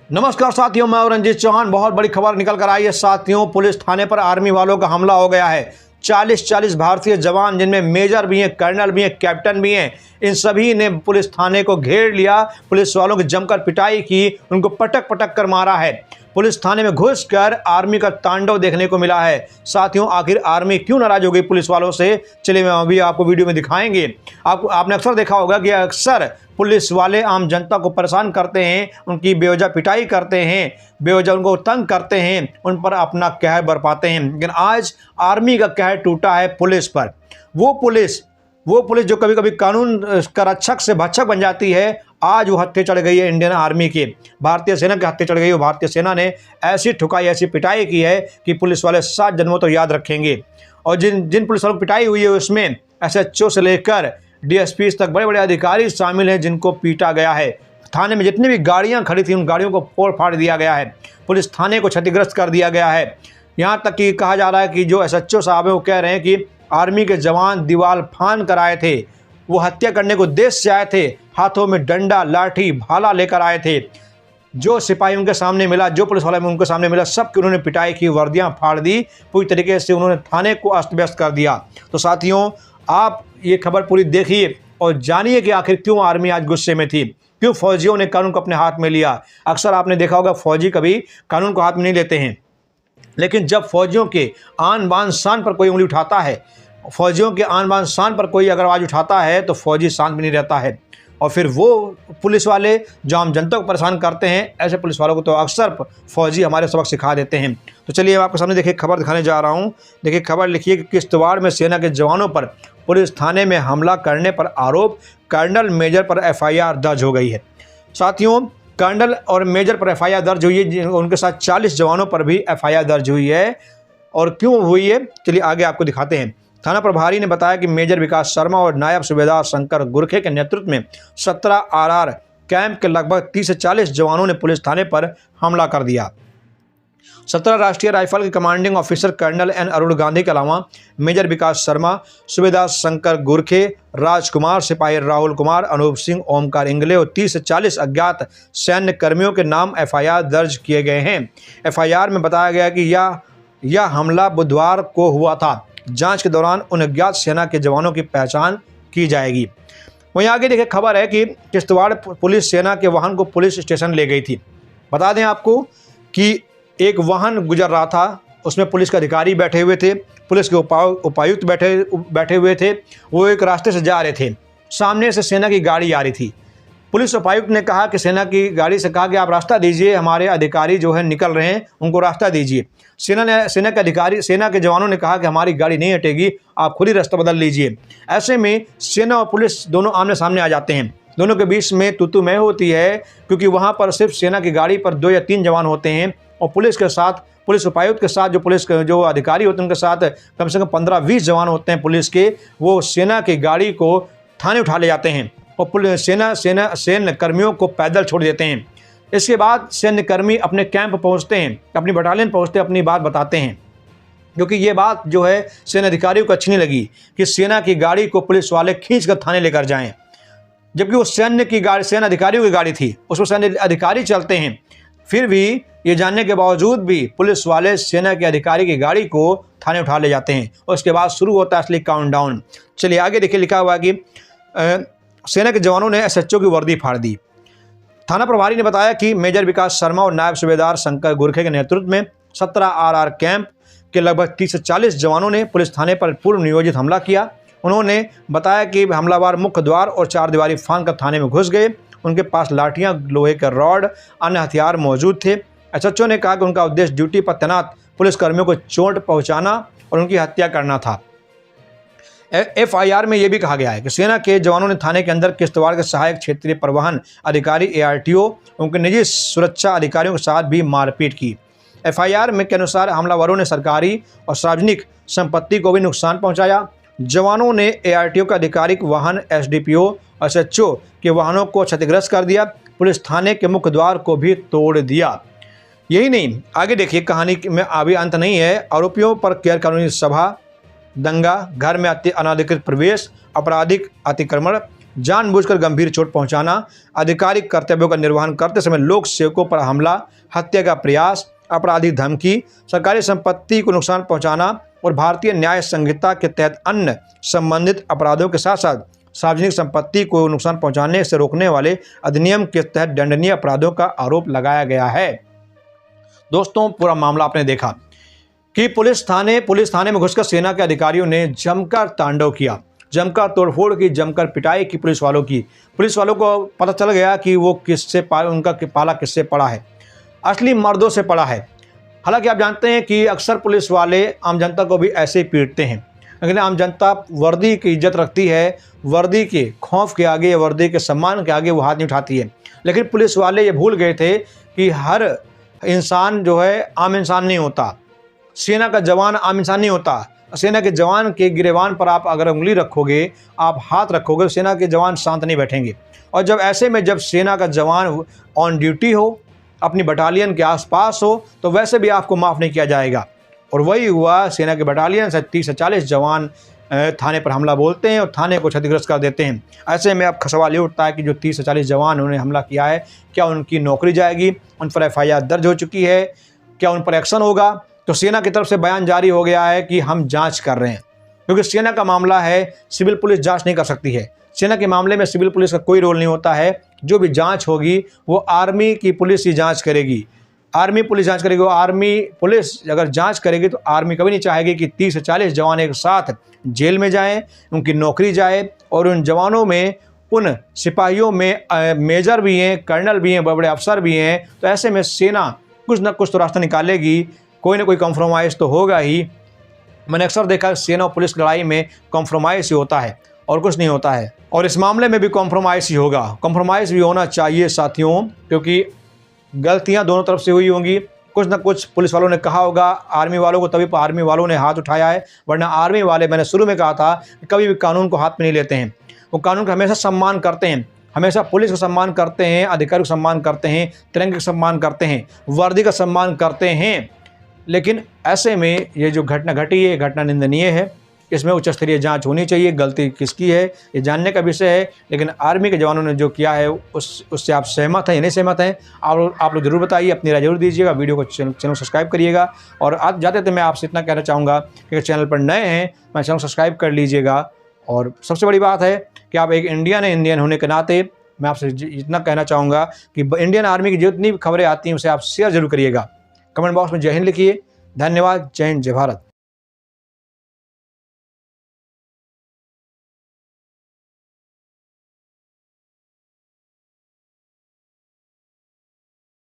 नमस्कार साथियों, मैं रंजीत चौहान। बहुत बड़ी खबर निकल कर आई है साथियों। पुलिस थाने पर आर्मी वालों का हमला हो गया है। 40 भारतीय जवान, जिनमें मेजर भी हैं, कर्नल भी हैं, कैप्टन भी हैं, इन सभी ने पुलिस थाने को घेर लिया। पुलिस वालों की जमकर पिटाई की, उनको पटक पटक कर मारा है। पुलिस थाने में घुसकर आर्मी का तांडव देखने को मिला है साथियों। आखिर आर्मी क्यों नाराज हो गई पुलिस वालों से, चलिए मैं अभी आपको वीडियो में दिखाएंगे। आपने अक्सर देखा होगा कि अक्सर पुलिस वाले आम जनता को परेशान करते हैं, उनकी बेवजह पिटाई करते हैं, बेवजह उनको तंग करते हैं, उन पर अपना कहर बरपाते हैं। लेकिन आज आर्मी का कहर टूटा है पुलिस पर। वो पुलिस जो कभी कभी कानून का रक्षक से भक्षक बन जाती है, आज वो हत्थे चढ़ गई है इंडियन आर्मी के, भारतीय सेना के हत्थे चढ़ गई है। भारतीय सेना ने ऐसी ठुकाई, ऐसी पिटाई की है कि पुलिस वाले 7 जन्मों तो याद रखेंगे। और जिन पुलिस वालों की पिटाई हुई है उसमें SHO से लेकर DSP तक बड़े बड़े अधिकारी शामिल हैं, जिनको पीटा गया है। थाने में जितनी भी गाड़ियां खड़ी थी, उन गाड़ियों को फोड़ फाड़ दिया गया है। पुलिस थाने को क्षतिग्रस्त कर दिया गया है। यहाँ तक कि कहा जा रहा है कि जो SHO साहब हैं वो कह रहे हैं कि आर्मी के जवान दीवार फांद कर आए थे, वो हत्या करने को उद्देश्य से आए थे, हाथों में डंडा, लाठी, भाला लेकर आए थे। जो सिपाही उनके सामने मिला, जो पुलिस वाला उनके सामने मिला, सबकी उन्होंने पिटाई की, वर्दियां फाड़ दी, पूरी तरीके से उन्होंने थाने को अस्त व्यस्त कर दिया। तो साथियों, आप ये खबर पूरी देखिए और जानिए कि आखिर क्यों आर्मी आज गुस्से में थी, क्यों फौजियों ने कानून को अपने हाथ में लिया। अक्सर आपने देखा होगा फौजी कभी कानून को हाथ में नहीं लेते हैं, लेकिन जब फौजियों के आन बान शान पर कोई उंगली उठाता है, फौजियों के आन बान शान पर कोई अगर आवाज़ उठाता है, तो फौजी शांत भी नहीं रहता है। और फिर वो पुलिस वाले जो आम जनता को परेशान करते हैं, ऐसे पुलिस वालों को तो अक्सर फौजी हमारे सबक सिखा देते हैं। तो चलिए आपके सामने देखिए खबर दिखाने जा रहा हूँ। देखिए खबर लिखिए कि किश्तवाड़ में सेना के जवानों पर पुलिस थाने में हमला करने पर आरोप, कर्नल मेजर पर FIR दर्ज हो गई है। साथियों, कर्नल और मेजर पर FIR दर्ज हुई है, उनके साथ 40 जवानों पर भी FIR दर्ज हुई है। और क्यों हुई है, चलिए आगे आपको दिखाते हैं। थाना प्रभारी ने बताया कि मेजर विकास शर्मा और नायब सूबेदार शंकर गुरखे के नेतृत्व में 17 RR कैंप के लगभग 30 से 40 जवानों ने पुलिस थाने पर हमला कर दिया। 17 राष्ट्रीय राइफल के commanding officer colonel N Arun Gandhi के अलावा मेजर विकास शर्मा, सूबेदार शंकर गुरखे, राजकुमार, सिपाही राहुल कुमार, अनूप सिंह, ओमकार इंगले और 30 से 40 अज्ञात सैन्य कर्मियों के नाम FIR दर्ज किए गए हैं। FIR में बताया गया कि यह हमला बुधवार को हुआ था। जांच के दौरान उन अज्ञात सेना के जवानों की पहचान की जाएगी। वहीं आगे देखिए खबर है कि किश्तवाड़ पुलिस सेना के वाहन को पुलिस स्टेशन ले गई थी। बता दें आपको कि एक वाहन गुजर रहा था, उसमें पुलिस के अधिकारी बैठे हुए थे, पुलिस के उपायुक्त बैठे हुए थे। वो एक रास्ते से जा रहे थे, सामने से सेना की गाड़ी आ रही थी। पुलिस उपायुक्त ने कहा कि सेना की गाड़ी से कहा कि आप रास्ता दीजिए, हमारे अधिकारी जो है निकल रहे हैं, उनको रास्ता दीजिए। सेना के जवानों ने कहा कि हमारी गाड़ी नहीं हटेगी, आप खुद ही रास्ता बदल लीजिए। ऐसे में सेना और पुलिस दोनों आमने सामने आ जाते हैं। दोनों के बीच में तू मैं होती है, क्योंकि वहाँ पर सिर्फ सेना की गाड़ी पर 2 या 3 जवान होते हैं और पुलिस उपायुक्त के साथ जो अधिकारी होते हैं उनके साथ कम से कम 15-20 जवान होते हैं पुलिस के। वो सेना की गाड़ी को थाने उठा ले जाते हैं और सैन्य कर्मियों को पैदल छोड़ देते हैं। इसके बाद सैन्य कर्मी अपने कैंप पहुंचते हैं, अपनी बटालियन पहुंचते हैं, अपनी बात बताते हैं, क्योंकि ये बात जो है सेना अधिकारियों को अच्छी नहीं लगी कि सेना की गाड़ी को पुलिस वाले खींच कर थाने लेकर जाएं, जबकि वो सेना अधिकारियों की गाड़ी थी, उसमें सैन्य अधिकारी चलते हैं। फिर भी ये जानने के बावजूद भी पुलिस वाले सेना के अधिकारी की गाड़ी को थाने उठा ले जाते हैं और उसके बाद शुरू होता है असली काउंटडाउन। चलिए आगे देखिए, लिखा हुआ कि सेना के जवानों ने SHO की वर्दी फाड़ दी। थाना प्रभारी ने बताया कि मेजर विकास शर्मा और नायब सूबेदार शंकर गुरखे के नेतृत्व में 17 RR कैंप के लगभग 30 से 40 जवानों ने पुलिस थाने पर पूर्व नियोजित हमला किया। उन्होंने बताया कि हमलावर मुख्य द्वार और 4 दीवारी फांद कर थाने में घुस गए। उनके पास लाठियां, लोहे के रॉड, अन्य हथियार मौजूद थे। SHO ने कहा कि उनका उद्देश्य ड्यूटी पर तैनात पुलिसकर्मियों को चोट पहुंचाना और उनकी हत्या करना था। FIR में यह भी कहा गया है कि सेना के जवानों ने थाने के अंदर किश्तवाड़ के सहायक क्षेत्रीय परिवहन अधिकारी ARTO, उनके निजी सुरक्षा अधिकारियों के साथ भी मारपीट की। FIR में के अनुसार हमलावरों ने सरकारी और सार्वजनिक संपत्ति को भी नुकसान पहुंचाया। जवानों ने ARTO का आधिकारिक वाहन, SDPO और SHO के वाहनों को क्षतिग्रस्त कर दिया। पुलिस थाने के मुख्य द्वार को भी तोड़ दिया। यही नहीं, आगे देखिए, कहानी में अभी अंत नहीं है। आरोपियों पर गैर कानूनी सभा, दंगा, घर में अनाधिकृत प्रवेश, आपराधिक अतिक्रमण, जानबूझकर गंभीर चोट पहुंचाना, आधिकारिक कर्तव्यों का निर्वहन करते समय लोक सेवकों पर हमला, हत्या का प्रयास, आपराधिक धमकी, सरकारी संपत्ति को नुकसान पहुंचाना और भारतीय न्याय संहिता के तहत अन्य संबंधित अपराधों के साथ साथ सार्वजनिक संपत्ति को नुकसान पहुंचाने से रोकने वाले अधिनियम के तहत दंडनीय अपराधों का आरोप लगाया गया है। दोस्तों, पूरा मामला आपने देखा कि पुलिस थाने में घुसकर सेना के अधिकारियों ने जमकर तांडव किया, जमकर तोड़फोड़ की, जमकर पिटाई की पुलिस वालों की। पुलिस वालों को पता चल गया कि वो उनका पाला किससे पड़ा है, असली मर्दों से पड़ा है। हालांकि आप जानते हैं कि अक्सर पुलिस वाले आम जनता को भी ऐसे ही पीटते हैं, लेकिन आम जनता वर्दी की इज्जत रखती है, वर्दी के खौफ के आगे, वर्दी के सम्मान के आगे वो हाथ नहीं उठाती है। लेकिन पुलिस वाले ये भूल गए थे कि हर इंसान जो है आम इंसान नहीं होता, सेना का जवान आम इंसान नहीं होता। सेना के जवान के गिरेबान पर आप अगर उंगली रखोगे, आप हाथ रखोगे, सेना के जवान शांत नहीं बैठेंगे। और जब ऐसे में जब सेना का जवान ऑन ड्यूटी हो, अपनी बटालियन के आसपास हो, तो वैसे भी आपको माफ़ नहीं किया जाएगा। और वही हुआ, सेना के बटालियन से 30 से 40 जवान थाने पर हमला बोलते हैं और थाने को क्षतिग्रस्त कर देते हैं। ऐसे में अब सवाल ये उठता है कि जो 30 से 40 जवान उन्होंने हमला किया है, क्या उनकी नौकरी जाएगी? उन पर FIR दर्ज हो चुकी है, क्या उन पर एक्शन होगा? तो सेना की तरफ से बयान जारी हो गया है कि हम जांच कर रहे हैं, क्योंकि सेना का मामला है, सिविल पुलिस जांच नहीं कर सकती है। सेना के मामले में सिविल पुलिस का कोई रोल नहीं होता है। जो भी जांच होगी वो आर्मी की पुलिस ही जांच करेगी, आर्मी पुलिस जांच करेगी। वो आर्मी पुलिस अगर जांच करेगी तो आर्मी कभी नहीं चाहेगी कि 30 से 40 जवान एक साथ जेल में जाएं, उनकी नौकरी जाए। और उन जवानों में, उन सिपाहियों में मेजर भी हैं, कर्नल भी हैं, बड़े बड़े अफसर भी हैं। तो ऐसे में सेना कुछ ना कुछ तो रास्ता निकालेगी, कोई ना कोई कॉम्प्रोमाइज़ तो होगा ही। मैंने अक्सर देखा सेना और पुलिस लड़ाई में कॉम्प्रोमाइज़ ही होता है और कुछ नहीं होता है, और इस मामले में भी कॉम्प्रोमाइज़ ही होगा। कॉम्प्रोमाइज़ भी होना चाहिए साथियों, क्योंकि गलतियां दोनों तरफ से हुई होंगी। कुछ ना कुछ पुलिस वालों ने कहा होगा आर्मी वालों को, तभी आर्मी वालों ने हाथ उठाया है। वरना आर्मी वाले, मैंने शुरू में कहा था, कभी भी कानून को हाथ में नहीं लेते हैं। वो कानून का हमेशा सम्मान करते हैं, हमेशा पुलिस का सम्मान करते हैं, अधिकारी का सम्मान करते हैं, तिरंगे का सम्मान करते हैं, वर्दी का सम्मान करते हैं। लेकिन ऐसे में ये जो घटना घटी है, घटना निंदनीय है। इसमें उच्च स्तरीय जांच होनी चाहिए, गलती किसकी है ये जानने का विषय है। लेकिन आर्मी के जवानों ने जो किया है उससे आप सहमत हैं या नहीं सहमत हैं? आप लोग जरूर बताइए, अपनी राय जरूर दीजिएगा। वीडियो को चैनल सब्सक्राइब करिएगा। और आज जाते थे मैं आपसे इतना कहना चाहूँगा कि अगर चैनल पर नए हैं, मैं चैनल सब्सक्राइब कर लीजिएगा। और सबसे बड़ी बात है कि आप एक इंडियन होने के नाते मैं आपसे इतना कहना चाहूँगा कि इंडियन आर्मी की जितनी भी खबरें आती हैं उसे आप शेयर जरूर करिएगा। कमेंट बॉक्स में जय हिंद लिखिए। धन्यवाद। जय हिंद, जय भारत।